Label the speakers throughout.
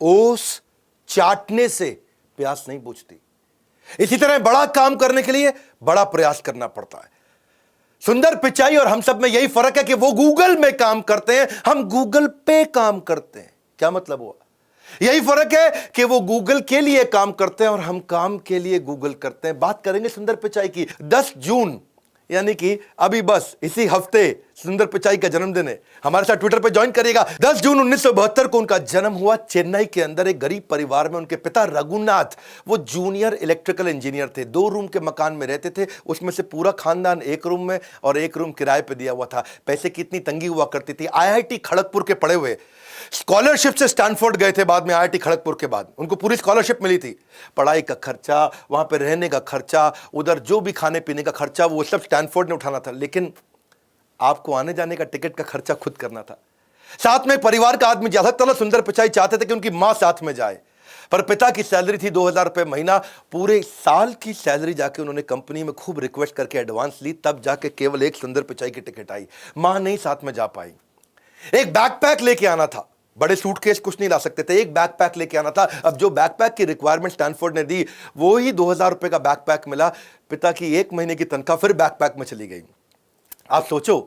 Speaker 1: ओस चाटने से प्यास नहीं बुझती। इसी तरह बड़ा काम करने के लिए बड़ा प्रयास करना पड़ता है। सुंदर पिचाई और हम सब में यही फर्क है कि वो गूगल में काम करते हैं, हम गूगल पे काम करते हैं। क्या मतलब हुआ? यही फर्क है कि वो गूगल के लिए काम करते हैं और हम काम के लिए गूगल करते हैं। बात करेंगे सुंदर पिचाई की। 10 जून यानी कि अभी बस इसी हफ्ते सुंदर पिचाई का जन्मदिन है। हमारे साथ ट्विटर पे ज्वाइन करिएगा। 10 जून 1972 को उनका जन्म हुआ चेन्नई के अंदर एक गरीब परिवार में। उनके पिता रघुनाथ वो जूनियर इलेक्ट्रिकल इंजीनियर थे। 2 रूम के मकान में रहते थे, उसमें से पूरा खानदान 1 रूम में और 1 रूम किराए पे दिया हुआ था। पैसे की इतनी तंगी हुआ करती थी। IIT खड़गपुर के पढ़े हुए, स्कॉलरशिप से स्टैनफोर्ड गए थे बाद में। IIT खड़गपुर के बाद उनको पूरी स्कॉलरशिप मिली थी। पढ़ाई का खर्चा, वहां पे रहने का खर्चा, उधर जो भी खाने पीने का खर्चा, वो सब स्टैनफोर्ड ने उठाना था। लेकिन आपको आने जाने का टिकट का खर्चा खुद करना था। साथ में परिवार का आदमी ज्यादातर सुंदर पिचाई चाहते थे कि उनकी मां साथ में जाए, पर पिता की सैलरी थी 2000 रुपए महीना। पूरे साल की सैलरी जाके उन्होंने कंपनी में खूब रिक्वेस्ट करके एडवांस ली, तब जाके केवल एक सुंदर पिचाई की टिकट आई। मां नहीं साथ में जा पाई। एक बैकपैक लेके आना था, बड़े सूटकेस कुछ नहीं ला सकते थे, एक बैकपैक लेके आना था। अब जो बैकपैक की रिक्वायरमेंट स्टैनफोर्ड ने दी, वो ही 2000 रुपए का बैकपैक मिला। पिता की 1 महीने की तनख्वाह फिर बैकपैक में चली गई। आप सोचो,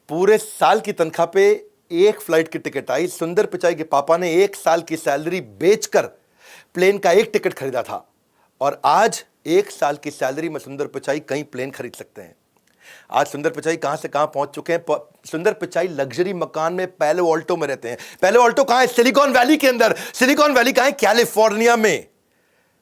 Speaker 1: पूरे साल की तनख्वाह पे एक फ्लाइट की टिकट आई। सुंदर पिचाई के पापा ने 1 साल की सैलरी बेचकर प्लेन का एक टिकट खरीदा था, और आज 1 साल की सैलरी में सुंदर पिचाई कई प्लेन खरीद सकते हैं। आज सुंदर पिचाई कहां से कहां पहुंच चुके हैं। सुंदर पिचाई लग्जरी मकान में पैलो ऑल्टो में रहते हैं। पैलो ऑल्टो कहां है? सिलिकॉन वैली के अंदर। सिलिकॉन वैली कहां है? कैलिफोर्निया में।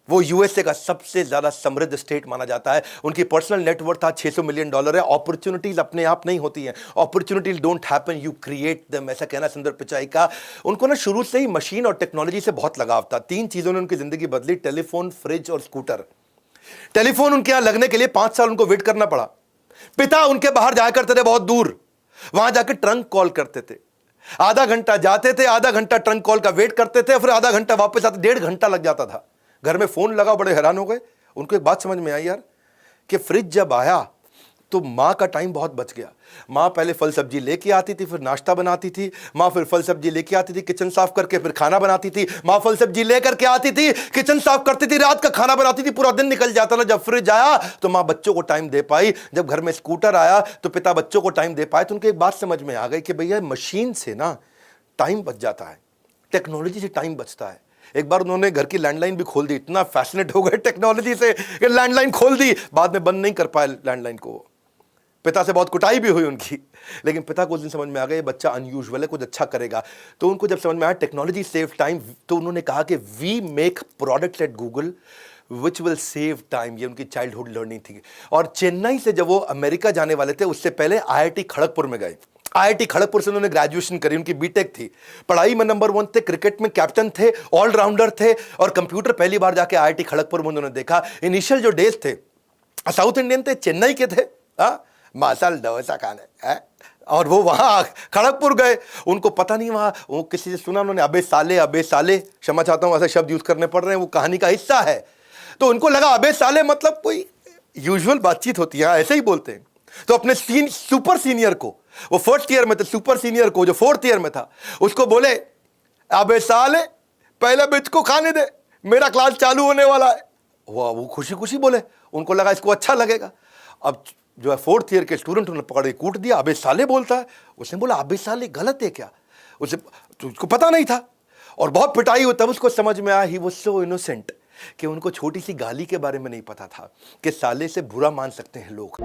Speaker 1: वो यूएसए का सबसे ज्यादा समृद्ध स्टेट माना जाता है। उनकी पर्सनल नेटवर्थ था $600 मिलियन है। अपॉर्चुनिटीज अपने आप नहीं होती हैं, opportunities don't happen, you create them, ऐसा कहना सुंदर पिचाई का। उनको ना शुरू से ही मशीन और टेक्नोलॉजी से बहुत लगाव था। 3 चीजों ने उनकी जिंदगी बदली: टेलीफोन, फ्रिज और स्कूटर। टेलीफोन उनके यहां लगने के लिए 5 साल उनको वेट करना पड़ा। पिता उनके बाहर जाया करते थे बहुत दूर, वहां जाकर ट्रंक कॉल करते थे। आधा घंटा जाते थे, आधा घंटा ट्रंक कॉल का वेट करते थे, फिर आधा घंटा वापस आते, 1.5 घंटा लग जाता था। घर में फोन लगा, बड़े हैरान हो गए। उनको एक बात समझ में आई यार, कि फ्रिज जब आया तो माँ का टाइम बहुत बच गया। माँ पहले फल सब्जी लेके आती थी, फिर नाश्ता बनाती थी। माँ फिर फल सब्जी लेके आती थी, किचन साफ करके फिर खाना बनाती थी। माँ फल सब्जी लेकर के आती थी, किचन साफ करती थी, रात का खाना बनाती थी, पूरा दिन निकल जाता था। जब फ्रिज आया तो माँ बच्चों को टाइम दे पाई। जब घर में स्कूटर आया तो पिता बच्चों को टाइम दे पाए। तो उनको एक बात समझ में आ गई कि भैया मशीन से ना टाइम बच जाता है, टेक्नोलॉजी से टाइम बचता है। एक बार उन्होंने घर की लैंडलाइन भी खोल दी। इतना फैसिनेट हो गए टेक्नोलॉजी से कि लैंडलाइन खोल दी। बाद में बंद नहीं कर पाए लैंडलाइन को। पिता से बहुत कुटाई भी हुई उनकी, लेकिन पिता को उस दिन समझ में आ गया ये बच्चा अनयूजुअल है, कुछ अच्छा करेगा। तो उनको जब समझ में आया टेक्नोलॉजी सेव टाइम, तो उन्होंने कहा कि we make products at Google which will save time. ये उनकी चाइल्डहुड लर्निंग थी। और चेन्नई से जब वो अमेरिका जाने वाले थे, उससे पहले IIT खड़गपुर में गए। IIT खड़गपुर से उन्होंने ग्रेजुएशन करी, उनकी बीटेक थी। पढ़ाई में नंबर 1 थे, क्रिकेट में कैप्टन थे, ऑलराउंडर थे, और कंप्यूटर पहली बार जाके IIT खड़गपुर में उन्होंने देखा। इनिशियल जो डेज थे, साउथ इंडियन थे, चेन्नई के थे, मसाल डोसा खाने, और वो वहां खड़गपुर गए। उनको पता नहीं, वहां वो किसी से सुना उन्होंने, अबे साले, क्षमा चाहता हूं ऐसे शब्द यूज करने पड़ रहे हैं, वो कहानी का हिस्सा है। तो उनको लगा अबे साले मतलब कोई यूजुअल बातचीत होती है, ऐसे ही बोलते हैं। तो अपने सुपर सीनियर को, वो 1st ईयर में थे, सुपर सीनियर को जो 4th ईयर में था, उसको बोले अबे साले पहले बिच को खाने दे, मेरा क्लास चालू होने वाला है। वो खुशी खुशी बोले, उनको लगा इसको अच्छा लगेगा। अब जो है 4th ईयर के स्टूडेंट उन्होंने पकड़ के कूट दिया, अबे साले बोलता है। उसने बोला अबे साले गलत है क्या? उसे तो उसको पता नहीं था, और बहुत पिटाई हुई। तब उसको समझ में आया ही वाज सो इनोसेंट, कि उनको छोटी सी गाली के बारे में नहीं पता था कि साले से बुरा मान सकते हैं लोग।